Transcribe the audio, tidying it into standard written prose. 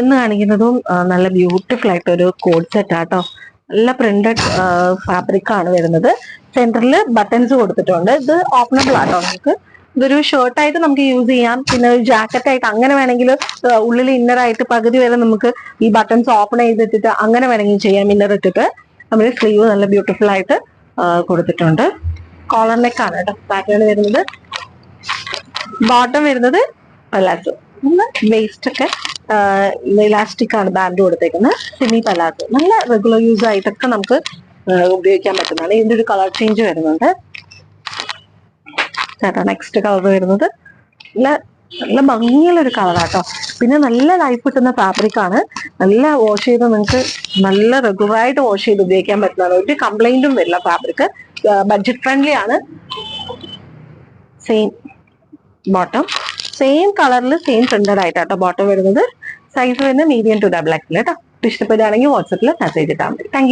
ഇന്ന് കാണിക്കുന്നതും നല്ല ബ്യൂട്ടിഫുൾ ആയിട്ട് ഒരു കോഡ് സെറ്റ് ആട്ടോ. നല്ല പ്രിന്റഡ് ഫാബ്രിക് ആണ് വരുന്നത്. സെന്ററിൽ ബട്ടൺസ് കൊടുത്തിട്ടുണ്ട്. ഇത് ഓപ്പണബിൾ ആട്ടോ. നമുക്ക് ഇതൊരു ഷർട്ടായിട്ട് നമുക്ക് യൂസ് ചെയ്യാം. പിന്നെ ഒരു ജാക്കറ്റ് ആയിട്ട് അങ്ങനെ വേണമെങ്കിൽ ഉള്ളിൽ ഇന്നർ ആയിട്ട് പകുതി വരെ നമുക്ക് ഈ ബട്ടൺസ് ഓപ്പൺ ചെയ്തിട്ടിട്ട് അങ്ങനെ വേണമെങ്കിൽ ചെയ്യാം. ഇന്നർ ഇട്ടിട്ട് നമ്മൾ സ്ലീവ് നല്ല ബ്യൂട്ടിഫുൾ ആയിട്ട് കൊടുത്തിട്ടുണ്ട്. കോളർ നെക്ക് ആണ് കേട്ടോ പാറ്റേൺ വരുന്നത്. ബോട്ടം വരുന്നത് പലാസോ. വേസ്റ്റ് ഒക്കെ ഇലാസ്റ്റിക് ആണ് ബാൻഡ് കൊടുത്തേക്കുന്നത്. സെമി പലാസോ നല്ല റെഗുലർ യൂസ് ആയിട്ടൊക്കെ നമുക്ക് ഉപയോഗിക്കാൻ പറ്റുന്നതാണ്. ഇതിന്റെ ഒരു കളർ ചേഞ്ച് വരുന്നുണ്ട്. നെക്സ്റ്റ് കളർ വരുന്നത് നല്ല നല്ല ഭംഗിയുള്ള ഒരു കളറാട്ടോ. പിന്നെ നല്ല ലൈഫ് കിട്ടുന്ന ഫാബ്രിക് ആണ്. നല്ല വാഷ് ചെയ്ത് നിങ്ങൾക്ക് നല്ല റെഗുലറായിട്ട് വാഷ് ചെയ്ത് ഉപയോഗിക്കാൻ പറ്റുന്നതാണ്. ഒരു കംപ്ലൈന്റും വരില്ല. ഫാബ്രിക് ബഡ്ജറ്റ് ഫ്രണ്ട്ലി ആണ്. സെയിം ബോട്ടം, സെയിം കളറിൽ സെയിം പ്രിന്റഡ് ആയിട്ടാട്ടോ ബോട്ടം വരുന്നത്. സൈസ് വരുന്നത് മീഡിയം ടു ഡബിൾ എക്സൽ കേട്ടോ. ഇഷ്ടപ്പെടുകയാണെങ്കിൽ വാട്സപ്പിൽ മെസ്സേജ് ഇട്ടാൽ മതി. Thank you.